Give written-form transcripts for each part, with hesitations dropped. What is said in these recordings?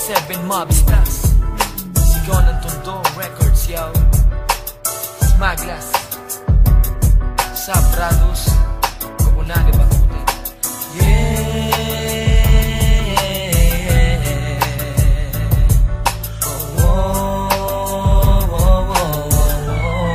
7 Mobstars, sigaw ng Tondo Records, yo. Smaglas Sabrados Kukunani Bakute. Yeah. Oh, oh, oh, oh, oh.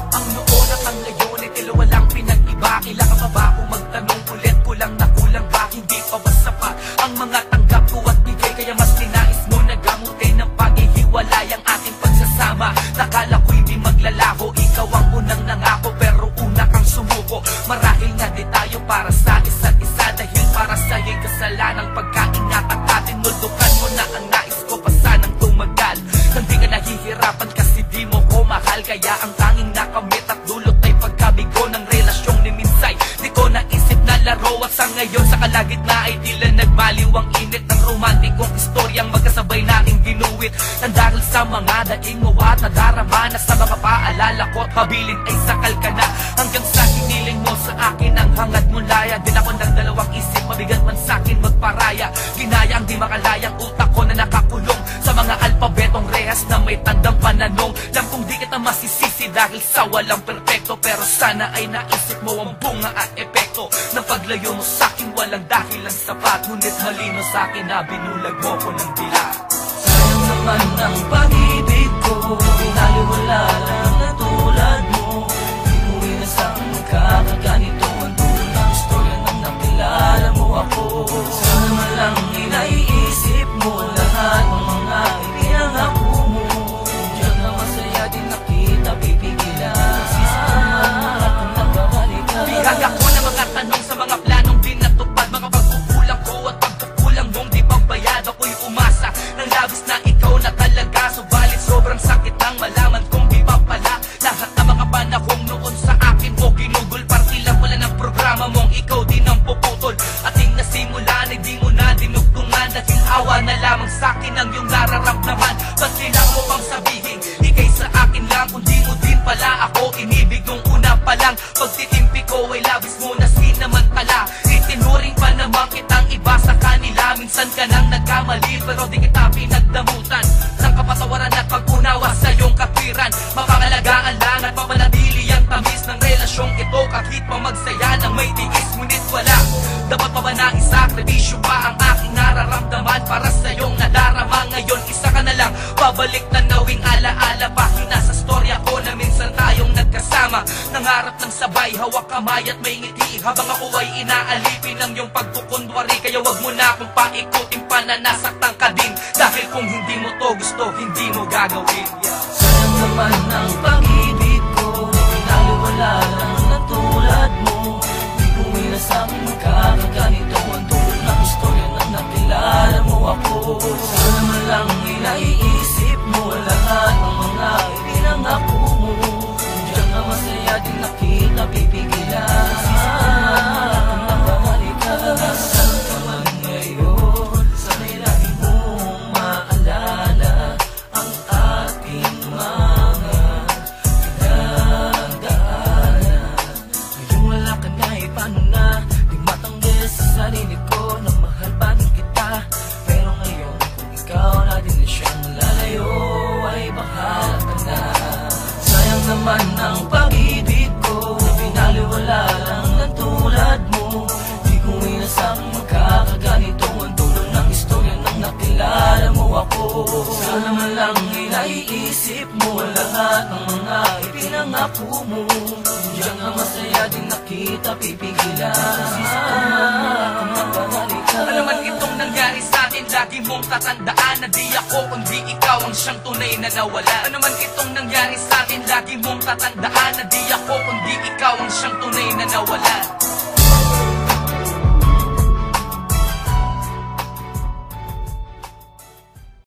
Ang noon at ang ngayon ay tila walang pinag-iba. Kailangan pa ba akong magtanong ulit? Kulang na kulang ba? Hindi pa ba sapat ang mga tanggap ko at bigay? Kaya mas tinais mo na gamutin ng paghihiwalay ang ating pagsasama. Nakala ko hindi maglalaho, ikaw ang unang nangako, pero una kang sumuko. Marahil nga di tayo para sa isa't isa, dahil para sa'yo'y kasalanang pagkaingatan natin. Nuldukan mo na ang nais ko pa sanang tumagal. Nang di ka nahihirapan kasi di mo ko mahal. Kaya ang tanging nakamit at dulot ay pagkabigo ng relasyong ni Minsay. Di ko naisip na laro at sa ngayon sa kalagitnaan ay tila nagmaliw ang init ng romantikong istoryang magkasabay nating ginuwit. Nang dahil sa mga daing mo at nadarama na sa mga paalala ko at habilin ay sakal ka na. Hanggang sa hiniling mo sa akin ang hangad mong laya. Din ako nagdalawang isip, mabigat man sa'kin magparaya. Ginaya ang di makalayang utak ko na nakakulong sa mga alpabetong rehas na may tandang pananong. Alam kong di kita masisisi dahil sa walang perpekto, pero sana ay naisip mo ang bunga at epekto ng paglayo mo sa'kin walang dahilan sapat. Ngunit malino sa'kin na binulag mo ko ng dila. Sayang naman ang pag-ibig ko, pinaliwala lang na tulad mo. Di ko inasang magkakaganito ang dulo ng istorya nang nakilala mo ako. Sana man lang inaiisip mo lahat ng mga ipinangako mo. Diyan na masaya din nakita pipigilan. Sisama at nagbabalikan. Bihag ako na mga tanong sa mga planong di natupad. Mga pagkukulang ko at pagkukulang mong di pagbayad. Ako'y umasa ng labis na ikaw na talaga. Subalit sobrang sakit nang malaman kong di pa pala. Lahat ng mga panahong noon sa akin mo ginugol. Parti lang wala ng programa mong ikaw din ang puputol. Ating nasimulan ay di mo na dinugtungan. Dahil awa na lamang sa'kin ang iyong nararamdaman. Ba't kailangan mo pang sabihin ikay sa akin lang, kung di mo din pala ako inibig nung una pa lang. Pagtitimpi ko ay labis mo na sinamantala. Itinuring pa naman kitang iba sa kanila. Minsan ka nang nagkamali pero di kita pinagdamutan ng kapatawaran at pag-unawa sa iyong katwiran. Mapangalagaan lang at mapanatili ang tamis ng relasyong ito. Kahit pa magsaya ng may tiis ngunit wala. Dapat pa ba na isakripisyo pa ang aking nararamdaman para sa iyong nadarama? Ngayon isa ka na lang, babalik na nawing alaala. Pahina sa storya ko na minsan tayong nagkasama. Nangarap ng sabay, hawak kamay at may ngiti, habang ako ay inaalipin ng iyong pagkukundwari. Kaya wag mo na akong paikutin pa na nasaktan ka din. Dahil kung hindi mo to gusto, hindi mo gagawin. Sayang naman ang pag-ibig ko, pinaliwala lang na tulad mo. Di ko inasang magkakaganito ang dulo ng istorya nang nakilala mo ako. Sana man lang inaiisip mo lahat ng mga ipinangako mo. Diyan na masaya din nakita pipigilan. Sisama at nagbabalikan. Saan ka man ngayon, sana'y lagi mong maalala ang ating mga pinagdaanan. Ngayon wala ka na, paano na? Di matanggal sa sarili ko na mahal pa din kita. Pero ngayon kung ikaw na din na siyang malalayo, ay bahala ka na. Sayang naman ang pag-ibig ko, na pinaliwala lang ng tulad mo. Di ko inasang magkakaganito ang dulo ng istorya nang nakilala mo ako. Sana man lang inaiisip mo lahat ng mga ipinangako mo. Diyan na masaya din nakita pipigilan. Sisama at nagbabalikan. Alam man itong nangyari sa atin, lagi mong tatandaan na di ako kundi ikaw ang siyang tunay na nawala. Ano man itong nangyari sa atin, lagi mong tatandaan na di